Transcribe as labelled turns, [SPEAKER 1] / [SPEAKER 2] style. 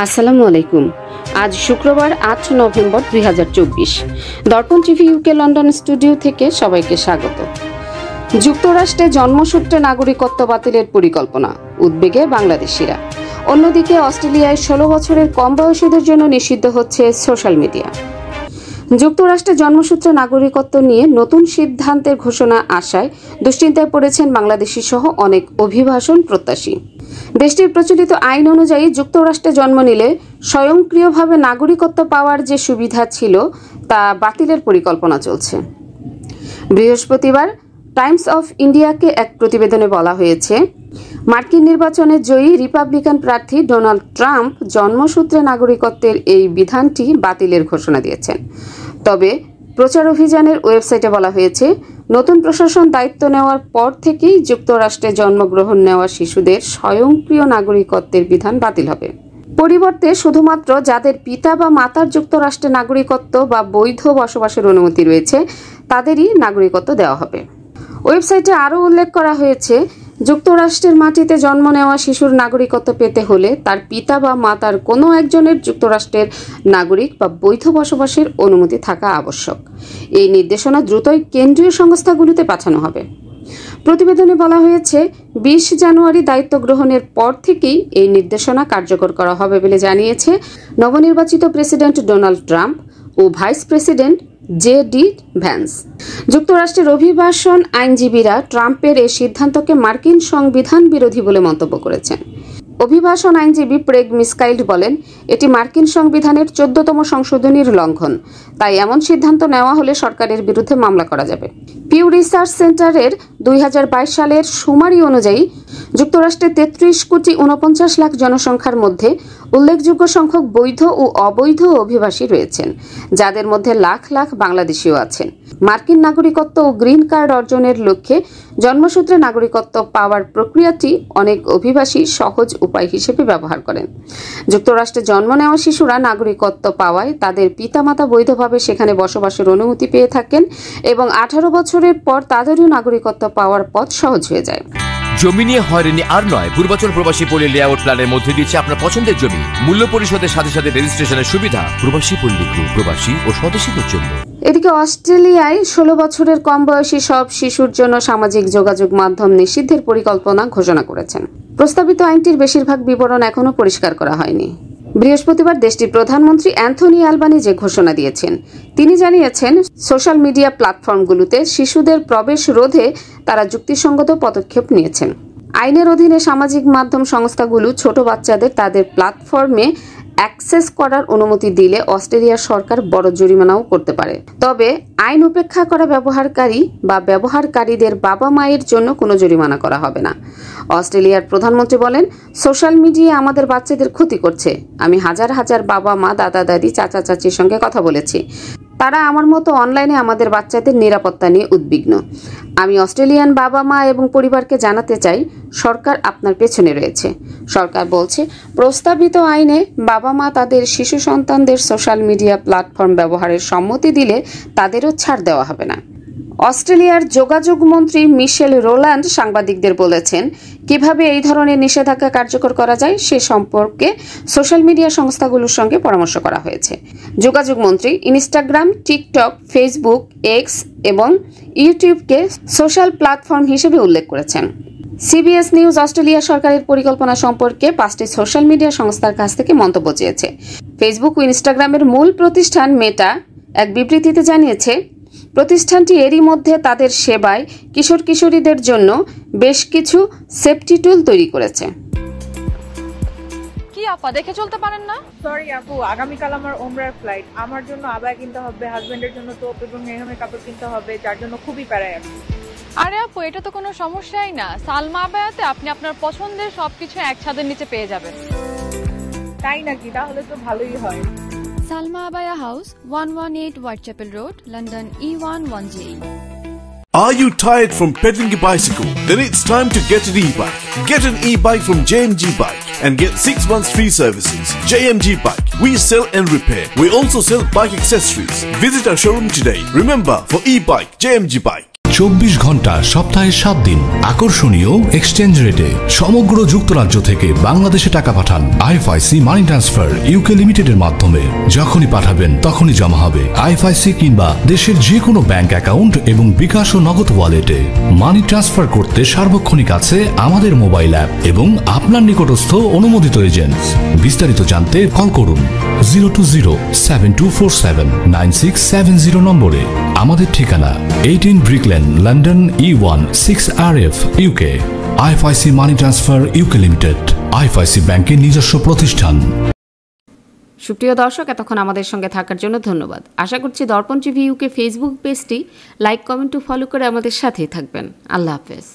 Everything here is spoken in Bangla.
[SPEAKER 1] আসসালামু আলাইকুম। আজ শুক্রবার ৮ নভেম্বর ২০২৪। দর্পণ টিভি ইউকে লন্ডন স্টুডিও থেকে সবাইকে স্বাগত। যুক্তরাষ্ট্রে জন্মসূত্রে নাগরিকত্ব বাতিলের পরিকল্পনা, উদ্বেগে বাংলাদেশিরা। অন্যদিকে অস্ট্রেলিয়ায় ১৬ বছরের কম বয়সীদের জন্য নিষিদ্ধ হচ্ছে সোশ্যাল মিডিয়া। যুক্তরাষ্ট্রে জন্মসূত্রে নাগরিকত্ব নিয়ে নতুন সিদ্ধান্তের ঘোষণা আসায় দুশ্চিন্তায় পড়েছেন বাংলাদেশি সহ অনেক অভিবাসন প্রত্যাশী। দেশটির প্রচলিত আইন অনুযায়ী যুক্তরাষ্ট্রে জন্ম নিলে স্বয়ংক্রিয়ভাবে নাগরিকত্ব পাওয়ার যে সুবিধা ছিল তা বাতিলের পরিকল্পনা চলছে। বৃহস্পতিবার টাইমস অফ ইন্ডিয়াকে এক প্রতিবেদনে বলা হয়েছে, মার্কিন নির্বাচনে জয়ী রিপাবলিকান প্রার্থী ডোনাল্ড ট্রাম্প জন্মসূত্রে নাগরিকত্বের এই বিধানটি বাতিলের ঘোষণা দিয়েছেন। তবে প্রচার অভিযানের ওয়েবসাইটে বলা হয়েছে, নতুন প্রশাসন দায়িত্ব নেওয়ার পর থেকেই যুক্তরাষ্ট্রে জন্মগ্রহণ নেওয়া শিশুদের স্বয়ংক্রিয় নাগরিকত্বের বিধান বাতিল হবে। পরিবর্তে শুধুমাত্র যাদের পিতা বা মাতার যুক্তরাষ্ট্রে নাগরিকত্ব বা বৈধ বসবাসের অনুমতি রয়েছে তাদেরই নাগরিকত্ব দেওয়া হবে। ওয়েবসাইটে আরও উল্লেখ করা হয়েছে, যুক্তরাষ্ট্রের মাটিতে জন্ম নেওয়া শিশুর নাগরিকত্ব পেতে হলে তার পিতা বা মাতার কোনো একজনের যুক্তরাষ্ট্রের নাগরিক বা বৈধ বসবাসের অনুমতি থাকা আবশ্যক। এই নির্দেশনা দ্রুতই কেন্দ্রীয় সংস্থাগুলোতে পাঠানো হবে। প্রতিবেদনে বলা হয়েছে, ২০ জানুয়ারি দায়িত্ব গ্রহণের পর থেকেই এই নির্দেশনা কার্যকর করা হবে বলে জানিয়েছে নবনির্বাচিত প্রেসিডেন্ট ডোনাল্ড ট্রাম্প ও ভাইস প্রেসিডেন্ট জে.ডি. ভ্যান্স। যুক্তরাষ্ট্রের অভিবাসন আইনজীবীরা ট্রাম্পের এই সিদ্ধান্তকে মার্কিন সংবিধান বিরোধী বলে মন্তব্য করেছেন। অভিবাসন আইনজীবী প্রেগ মিসকাইল্ড বলেন, এটি মার্কিন সংবিধানের ১৪তম সংশোধনীর লঙ্ঘন, তাই এমন সিদ্ধান্ত নেওয়া হলে সরকারের বিরুদ্ধে মামলা করা যাবে। পিউ রিসার্চ সেন্টারের ২০২২ সালের সুমারি অনুযায়ী যুক্তরাষ্ট্রে ৩৩ কোটি ৪৯ লাখ জনসংখ্যার মধ্যে উল্লেখযোগ্য সংখ্যক বৈধ ও অবৈধ অভিবাসী রয়েছেন, যাদের মধ্যে লাখ লাখ বাংলাদেশিও আছেন। মার্কিন নাগরিকত্ব ও গ্রিন কার্ড অর্জনের লক্ষ্যে জন্মসূত্রে নাগরিকত্ব পাওয়ার প্রক্রিয়াটি অনেক অভিবাসী সহজ উপায় হিসেবে ব্যবহার করেন। যুক্তরাষ্ট্রে জন্ম নেওয়া শিশুরা নাগরিকত্ব পাওয়ায় তাদের পিতামাতা বৈধভাবে সেখানে বসবাসের অনুমতি পেয়ে থাকেন এবং ১৮ বছরের পর তাদেরও নাগরিকত্ব পাওয়ার পথ সহজ হয়ে যায়।
[SPEAKER 2] জমি নিয়ে হয়রানি আর নয়। পূর্বাচল প্রবাসী পল্লী লেআউট প্ল্যানের মধ্যে দিচ্ছে আপনার পছন্দের জমি, মূল্য পরিশোধের সাথে সাথে রেজিস্ট্রেশনের সুবিধা। প্রবাসী পল্লী গ্রুপ, প্রবাসী ও স্বদেশীদের জন্য।
[SPEAKER 1] এদিকে অস্ট্রেলিয়ায় ১৬ বছরের কম বয়সী সব শিশুর জন্য সামাজিক যোগাযোগ মাধ্যম নিষিদ্ধের পরিকল্পনা ঘোষণা করেছেন। প্রস্তাবিত আইনটির বেশিরভাগ বিবরণ এখনও পরিষ্কার করা হয়নি। বৃহস্পতিবার দেশটির প্রধানমন্ত্রী অ্যান্থনি অ্যালবানিজে ঘোষণা দিয়েছেন। তিনি জানিয়েছেন, সোশ্যাল মিডিয়া প্ল্যাটফর্মগুলোতে শিশুদের প্রবেশ রোধে তারা যুক্তিসঙ্গত পদক্ষেপ নিয়েছেন। আইনের অধীনে সামাজিক মাধ্যম সংস্থাগুলো ছোট বাচ্চাদের তাদের প্ল্যাটফর্মে অ্যাক্সেস করার অনুমতি দিলে অস্ট্রেলিয়ার সরকার বড় জরিমানাও করতে পারে। তবে আইন উপেক্ষা করা ব্যবহারকারী বা ব্যবহারকারীদের বাবা মায়ের জন্য কোনো জরিমানা করা হবে না। অস্ট্রেলিয়ার প্রধানমন্ত্রী বলেন, সোশ্যাল মিডিয়া আমাদের বাচ্চাদের ক্ষতি করছে। আমি হাজার হাজার বাবা মা, দাদা দাদি, চাচা চাচির সঙ্গে কথা বলেছি। তারা আমার মতো অনলাইনে আমাদের বাচ্চাদের নিরাপত্তা নিয়ে উদ্বিগ্ন। আমি অস্ট্রেলিয়ান বাবা মা এবং পরিবারকে জানাতে চাই, সরকার আপনার পেছনে রয়েছে। সরকার বলছে, প্রস্তাবিত আইনে বাবা মা তাদের শিশু সন্তানদের সোশ্যাল মিডিয়া প্ল্যাটফর্ম ব্যবহারের সম্মতি দিলে তাদেরও ছাড় দেওয়া হবে না। অস্ট্রেলিয়ার যোগাযোগ মন্ত্রী মিশেল রোল্যান্ড সাংবাদিকদের বলেছেন, কিভাবে এই ধরনের নিষেধাজ্ঞা কার্যকর করা যায় সে সম্পর্কে সোশ্যাল মিডিয়া সংস্থাগুলোর সঙ্গে পরামর্শ করা হয়েছে। যোগাযোগ মন্ত্রী ইনস্টাগ্রাম, টিকটক, ফেসবুক, এক্স এবং ইউটিউবকে সোশ্যাল প্ল্যাটফর্ম হিসেবে উল্লেখ করেছেন। সিবিএস নিউজ অস্ট্রেলিয়া সরকারের পরিকল্পনা সম্পর্কে ৫টি সোশ্যাল মিডিয়া সংস্থার কাছ থেকে মন্তব্য চেয়েছে। ফেসবুক ও ইনস্টাগ্রামের মূল প্রতিষ্ঠান মেটা এক বিবৃতিতে জানিয়েছে, প্রতিষ্ঠানটি এরই মধ্যে তাদের সেবায় কিশোর কিশোরীদের জন্য বেশ কিছু সেফটি টুল তৈরি করেছে।
[SPEAKER 3] কি আপা, দেখে চলতে পারেন না?
[SPEAKER 4] সরি আপু, আগামীকাল আমার ওমরার ফ্লাইট। আমার জন্য আবায়া কিনতে হবে, হাজবেন্ডের জন্য তোপ এবং মেহমের কাপড় কিনতে হবে, যার জন্য খুবই প্যারায় আমি।
[SPEAKER 3] আরে আপু, এটা তো কোনো সমস্যাই না। সালমা আবায়াতে আপনি আপনার পছন্দের সবকিছু এক ছাদের নিচে পেয়ে যাবেন।
[SPEAKER 4] তাই নাকি? তাহলে তো ভালোই হয়।
[SPEAKER 5] Salma Abaya House, 118 Whitechapel Road, London E11JE.
[SPEAKER 6] Are you tired from pedaling your bicycle? Then it's time to get an e-bike. Get an e-bike from JMG Bike and get 6 months free services. JMG Bike. We sell and repair. We also sell bike accessories. Visit our showroom today. Remember, for e-bike, JMG Bike.
[SPEAKER 7] 24 ঘন্টা সপ্তাহে 7 দিন আকর্ষণীয় এক্সচেঞ্জ রেটে সমগ্র যুক্তরাজ্য থেকে বাংলাদেশে টাকা পাঠান আইএফআইসি মানি ট্রান্সফার ইউকে লিমিটেডের মাধ্যমে। যখনই পাঠাবেন তখনই জমা হবে আইএফআইসি কিংবা দেশের যে কোনো ব্যাংক অ্যাকাউন্ট এবং বিকাশ ও নগদ ওয়ালেটে। মানি ট্রান্সফার করতে সার্বক্ষণিক আছে আমাদের মোবাইল অ্যাপ এবং আপনার নিকটস্থ অনুমোদিত এজেন্ট। বিস্তারিত জানতে কল করুন 020-7247-9670 নম্বরে। আমাদের ঠিকানা 18 Brick Lane, London E1 6RF, UK। IFIC money transfer UK limited, IFIC ব্যাংকের নিজস্ব প্রতিষ্ঠান।
[SPEAKER 1] সুপ্রিয় দর্শক, এতক্ষণ আমাদের সঙ্গে থাকার জন্য ধন্যবাদ। আশা করছি দর্পণ টিভি ইউকে ফেসবুক পেজটি লাইক, কমেন্ট ও ফলো করে আমাদের সাথেই থাকবেন। আল্লাহ হাফেজ।